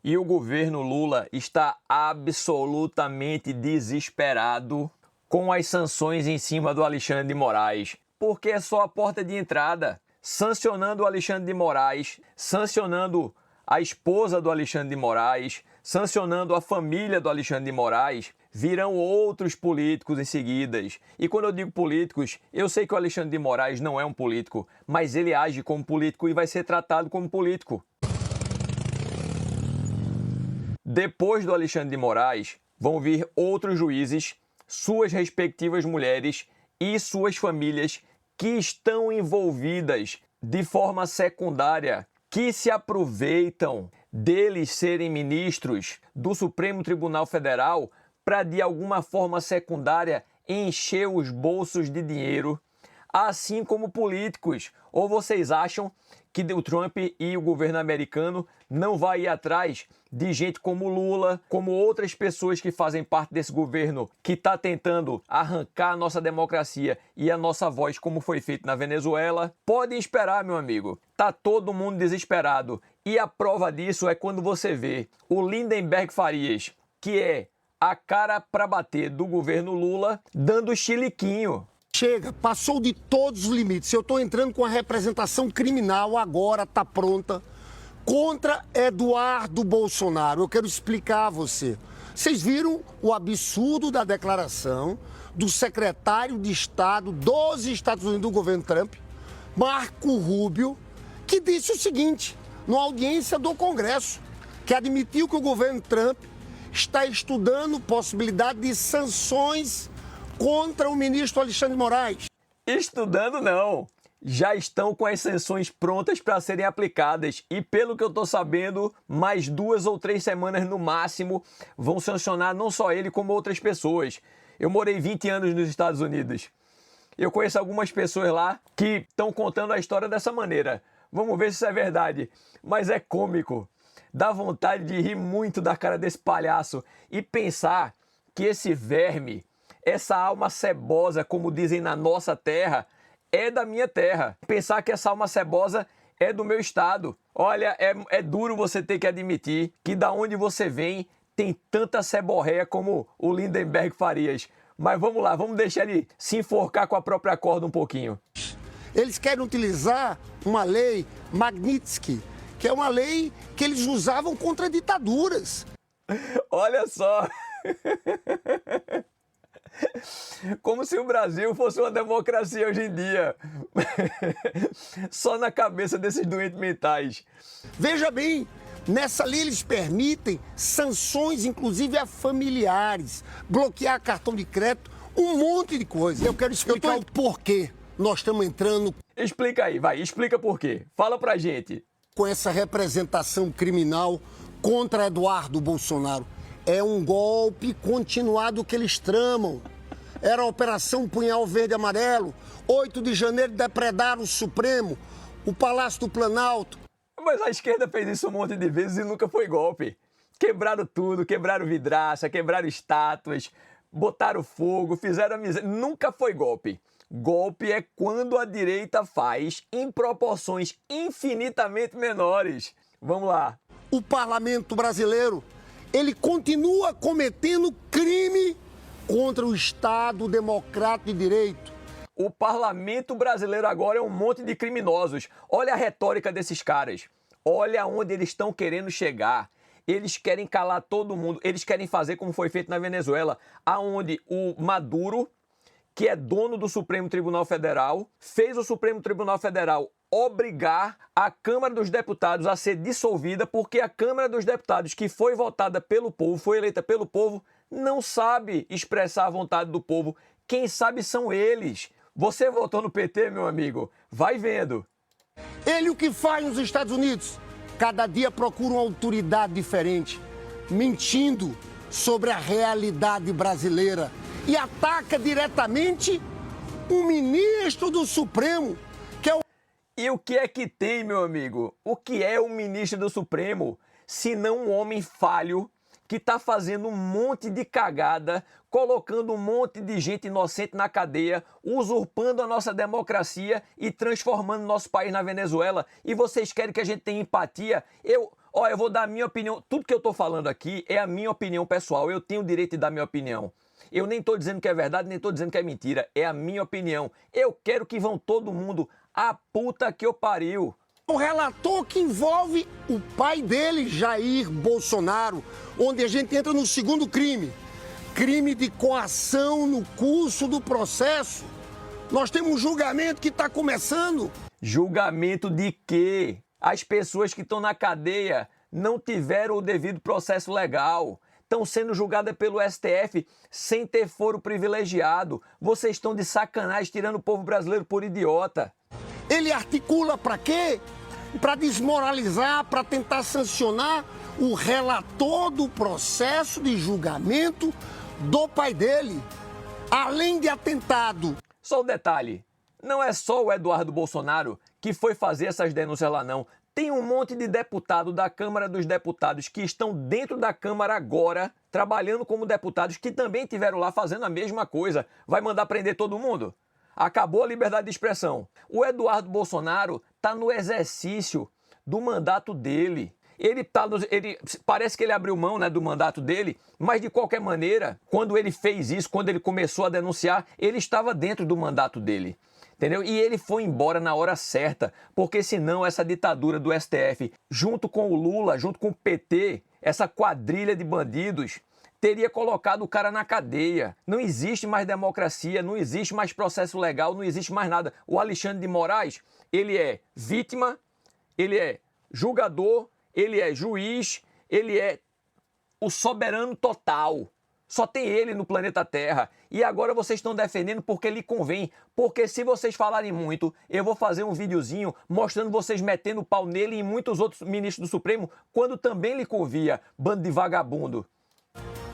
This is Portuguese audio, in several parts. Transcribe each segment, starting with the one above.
E o governo Lula está absolutamente desesperado com as sanções em cima do Alexandre de Moraes, porque é só a porta de entrada. Sancionando o Alexandre de Moraes, sancionando a esposa do Alexandre de Moraes, sancionando a família do Alexandre de Moraes, virão outros políticos em seguida. E quando eu digo políticos, eu sei que o Alexandre de Moraes não é um político, mas ele age como político e vai ser tratado como político. Depois do Alexandre de Moraes, vão vir outros juízes, suas respectivas mulheres e suas famílias que estão envolvidas de forma secundária, que se aproveitam deles serem ministros do Supremo Tribunal Federal para, de alguma forma secundária, encher os bolsos de dinheiro, assim como políticos. Ou vocês acham que o Trump e o governo americano não vai ir atrás de gente como Lula, como outras pessoas que fazem parte desse governo que está tentando arrancar a nossa democracia e a nossa voz, como foi feito na Venezuela? Podem esperar, meu amigo. Tá todo mundo desesperado. E a prova disso é quando você vê o Lindenberg Farias, que é a cara para bater do governo Lula, dando chiliquinho. Chega, passou de todos os limites. Eu estou entrando com a representação criminal, agora está pronta, contra Eduardo Bolsonaro. Eu quero explicar a você. Vocês viram o absurdo da declaração do secretário de Estado dos Estados Unidos do governo Trump, Marco Rubio, que disse o seguinte, numa audiência do Congresso, que admitiu que o governo Trump está estudando possibilidade de sanções contra o ministro Alexandre de Moraes. Estudando não, já estão com as sanções prontas para serem aplicadas e, pelo que eu estou sabendo, mais 2 ou 3 semanas no máximo vão sancionar não só ele como outras pessoas. Eu morei 20 anos nos Estados Unidos. Eu conheço algumas pessoas lá que estão contando a história dessa maneira. Vamos ver se isso é verdade, mas é cômico. Dá vontade de rir muito da cara desse palhaço e pensar que esse verme, essa alma cebosa, como dizem na nossa terra, é da minha terra. Pensar que essa alma cebosa é do meu estado. Olha, é duro você ter que admitir que da onde você vem tem tanta ceborréia como o Lindenberg Farias. Mas vamos lá, vamos deixar ele se enforcar com a própria corda um pouquinho. Eles querem utilizar uma lei Magnitsky, que é uma lei que eles usavam contra ditaduras. Olha só! Como se o Brasil fosse uma democracia hoje em dia. Só na cabeça desses doentes mentais. Veja bem, nessa lei eles permitem sanções, inclusive a familiares, bloquear cartão de crédito, um monte de coisa. Eu quero explicar o porquê nós estamos entrando. Explica aí, vai, explica por quê. Fala pra gente. Com essa representação criminal contra Eduardo Bolsonaro. É um golpe continuado que eles tramam. Era a Operação Punhal Verde e Amarelo. 8 de janeiro depredaram o Supremo, o Palácio do Planalto. Mas a esquerda fez isso um monte de vezes e nunca foi golpe. Quebraram tudo, quebraram vidraça, quebraram estátuas, botaram fogo, fizeram a miséria. Nunca foi golpe. Golpe é quando a direita faz em proporções infinitamente menores. Vamos lá. O parlamento brasileiro, ele continua cometendo crime contra o Estado democrático de direito. O parlamento brasileiro agora é um monte de criminosos. Olha a retórica desses caras. Olha onde eles estão querendo chegar. Eles querem calar todo mundo. Eles querem fazer como foi feito na Venezuela, aonde o Maduro, que é dono do Supremo Tribunal Federal, fez o Supremo Tribunal Federal obrigar a Câmara dos Deputados a ser dissolvida porque a Câmara dos Deputados, que foi votada pelo povo, foi eleita pelo povo, não sabe expressar a vontade do povo. Quem sabe são eles. Você votou no PT, meu amigo? Vai vendo. Ele o que faz nos Estados Unidos? Cada dia procura uma autoridade diferente, mentindo sobre a realidade brasileira e ataca diretamente o ministro do Supremo, que é o... E o que é que tem, meu amigo? O que é o ministro do Supremo, se não um homem falho que está fazendo um monte de cagada, colocando um monte de gente inocente na cadeia, usurpando a nossa democracia e transformando nosso país na Venezuela? E vocês querem que a gente tenha empatia? Ó, eu vou dar a minha opinião. Tudo que eu estou falando aqui é a minha opinião pessoal. Eu tenho o direito de dar minha opinião. Eu nem estou dizendo que é verdade, nem estou dizendo que é mentira. É a minha opinião. Eu quero que vão todo mundo à puta que eu pariu. O relator que envolve o pai dele, Jair Bolsonaro, onde a gente entra no segundo crime. Crime de coação no curso do processo. Nós temos um julgamento que está começando. Julgamento de quê? As pessoas que estão na cadeia não tiveram o devido processo legal. Estão sendo julgadas pelo STF sem ter foro privilegiado. Vocês estão de sacanagem tirando o povo brasileiro por idiota. Ele articula para quê? Para desmoralizar, para tentar sancionar o relator do processo de julgamento do pai dele. Além de atentado. Só um detalhe, não é só o Eduardo Bolsonaro que foi fazer essas denúncias lá não. Tem um monte de deputado da Câmara dos Deputados que estão dentro da Câmara agora, trabalhando como deputados, que também tiveram lá fazendo a mesma coisa. Vai mandar prender todo mundo? Acabou a liberdade de expressão. O Eduardo Bolsonaro está no exercício do mandato dele. Parece que ele abriu mão, né, do mandato dele, mas de qualquer maneira, quando ele fez isso, quando ele começou a denunciar, ele estava dentro do mandato dele. Entendeu? E ele foi embora na hora certa, porque senão essa ditadura do STF, junto com o Lula, junto com o PT, essa quadrilha de bandidos, teria colocado o cara na cadeia. Não existe mais democracia, não existe mais processo legal, não existe mais nada. O Alexandre de Moraes, ele é vítima, ele é julgador, ele é juiz, ele é o soberano total. Só tem ele no planeta Terra. E agora vocês estão defendendo porque lhe convém. Porque se vocês falarem muito, eu vou fazer um videozinho mostrando vocês metendo o pau nele e em muitos outros ministros do Supremo, quando também lhe convia, bando de vagabundo.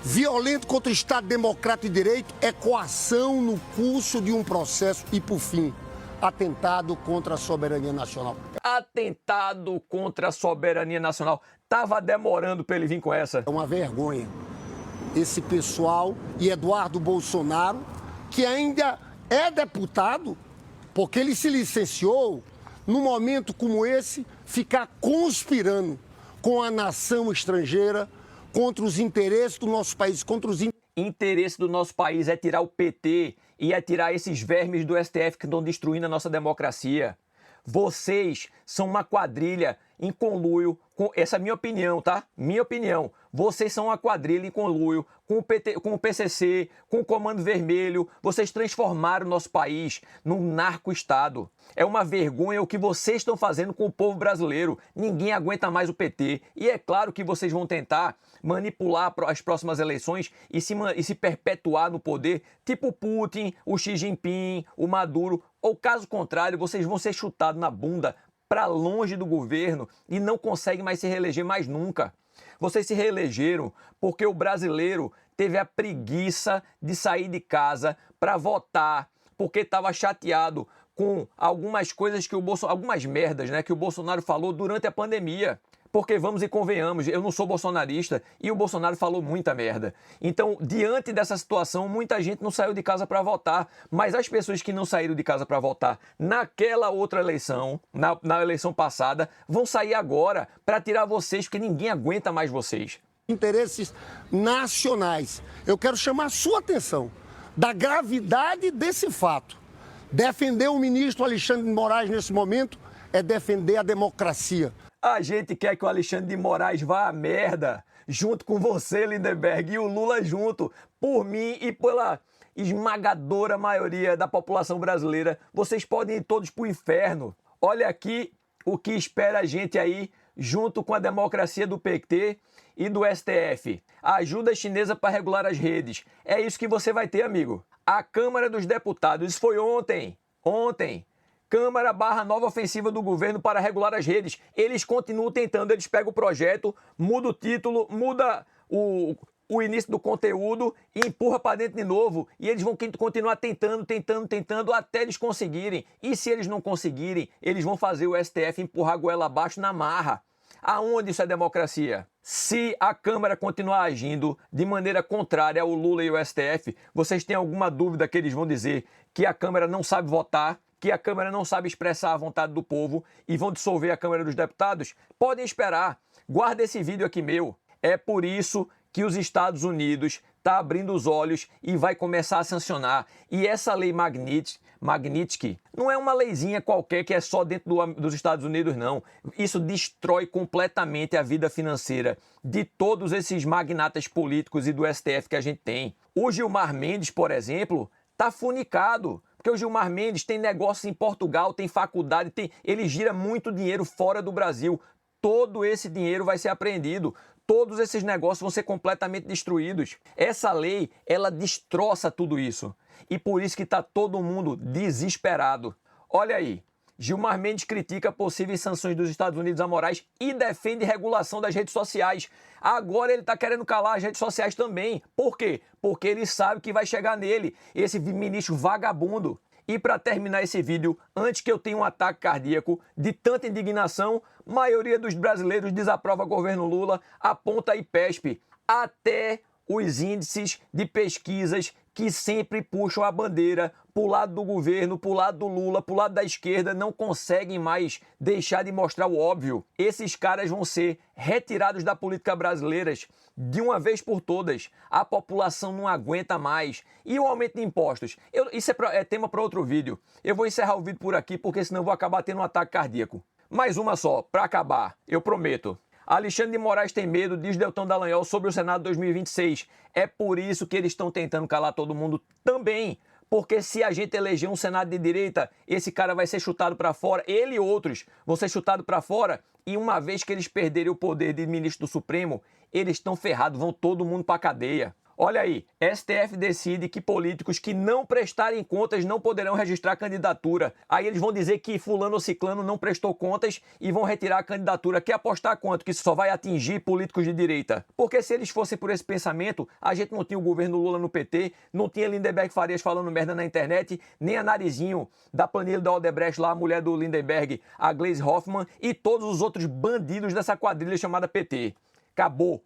Violento contra o Estado Democrático de Direito é coação no curso de um processo e, por fim, atentado contra a soberania nacional. Atentado contra a soberania nacional. Tava demorando para ele vir com essa. É uma vergonha. Esse pessoal e Eduardo Bolsonaro, que ainda é deputado, porque ele se licenciou, num momento como esse, ficar conspirando com a nação estrangeira contra os interesses do nosso país, contra os interesse do nosso país é tirar o PT e é tirar esses vermes do STF que estão destruindo a nossa democracia. Vocês são uma quadrilha em conluio com... Essa é a minha opinião, tá? Minha opinião. Vocês são uma quadrilha em conluio com o PT, com o PCC, com o Comando Vermelho. Vocês transformaram o nosso país num narco-estado. É uma vergonha o que vocês estão fazendo com o povo brasileiro. Ninguém aguenta mais o PT. E é claro que vocês vão tentar manipular as próximas eleições e se perpetuar no poder, tipo o Putin, o Xi Jinping, o Maduro. Ou caso contrário, vocês vão ser chutados na bunda para longe do governo e não conseguem mais se reeleger mais nunca. Vocês se reelegeram porque o brasileiro teve a preguiça de sair de casa para votar, porque estava chateado com algumas coisas que algumas merdas, né, que o Bolsonaro falou durante a pandemia. Porque vamos e convenhamos, eu não sou bolsonarista e o Bolsonaro falou muita merda. Então, diante dessa situação, muita gente não saiu de casa para votar. Mas as pessoas que não saíram de casa para votar naquela outra eleição, na eleição passada, vão sair agora para tirar vocês, porque ninguém aguenta mais vocês. Interesses nacionais. Eu quero chamar a sua atenção da gravidade desse fato. Defender o ministro Alexandre de Moraes nesse momento é defender a democracia. A gente quer que o Alexandre de Moraes vá à merda, junto com você, Lindenberg, e o Lula junto, por mim e pela esmagadora maioria da população brasileira. Vocês podem ir todos pro inferno. Olha aqui o que espera a gente aí, junto com a democracia do PT e do STF. A ajuda chinesa para regular as redes. É isso que você vai ter, amigo. A Câmara dos Deputados, isso foi ontem. Câmara barra nova ofensiva do governo para regular as redes. Eles continuam tentando, eles pegam o projeto, muda o título, muda o início do conteúdo e empurra para dentro de novo. E eles vão continuar tentando até eles conseguirem. E se eles não conseguirem, eles vão fazer o STF empurrar a goela abaixo na marra. Aonde isso é democracia? Se a Câmara continuar agindo de maneira contrária ao Lula e ao STF, vocês têm alguma dúvida que eles vão dizer que a Câmara não sabe votar, que a Câmara não sabe expressar a vontade do povo e vão dissolver a Câmara dos Deputados? Podem esperar. Guarda esse vídeo aqui meu. É por isso que os Estados Unidos está abrindo os olhos e vai começar a sancionar. E essa lei Magnitsky não é uma leizinha qualquer que é só dentro dos Estados Unidos, não. Isso destrói completamente a vida financeira de todos esses magnatas políticos e do STF que a gente tem. O Gilmar Mendes, por exemplo, está funicado. Porque o Gilmar Mendes tem negócio em Portugal, tem faculdade, ele gira muito dinheiro fora do Brasil. Todo esse dinheiro vai ser apreendido. Todos esses negócios vão ser completamente destruídos. Essa lei, ela destroça tudo isso. E por isso que está todo mundo desesperado. Olha aí, Gilmar Mendes critica possíveis sanções dos Estados Unidos a Moraes e defende regulação das redes sociais. Agora ele está querendo calar as redes sociais também. Por quê? Porque ele sabe que vai chegar nele, esse ministro vagabundo. E para terminar esse vídeo, antes que eu tenha um ataque cardíaco de tanta indignação, a maioria dos brasileiros desaprova o governo Lula, aponta a IPESP, até os índices de pesquisas que sempre puxam a bandeira para o lado do governo, para o lado do Lula, para o lado da esquerda, não conseguem mais deixar de mostrar o óbvio. Esses caras vão ser retirados da política brasileira de uma vez por todas. A população não aguenta mais. E o aumento de impostos? Isso é tema para outro vídeo. Eu vou encerrar o vídeo por aqui, porque senão eu vou acabar tendo um ataque cardíaco. Mais uma só, para acabar, eu prometo. Alexandre de Moraes tem medo, diz Deltan Dallagnol sobre o Senado 2026. É por isso que eles estão tentando calar todo mundo também. Porque se a gente eleger um Senado de direita, esse cara vai ser chutado para fora, ele e outros vão ser chutados para fora, e uma vez que eles perderem o poder de ministro do Supremo, eles estão ferrados, vão todo mundo para cadeia. Olha aí, STF decide que políticos que não prestarem contas não poderão registrar candidatura. Aí eles vão dizer que fulano ou ciclano não prestou contas e vão retirar a candidatura. Quer apostar quanto? Que isso só vai atingir políticos de direita. Porque se eles fossem por esse pensamento, a gente não tinha o governo Lula no PT, não tinha Lindenberg Farias falando merda na internet, nem a Narizinho da planilha da Odebrecht lá, a mulher do Lindenberg, a Gleisi Hoffmann e todos os outros bandidos dessa quadrilha chamada PT. Acabou.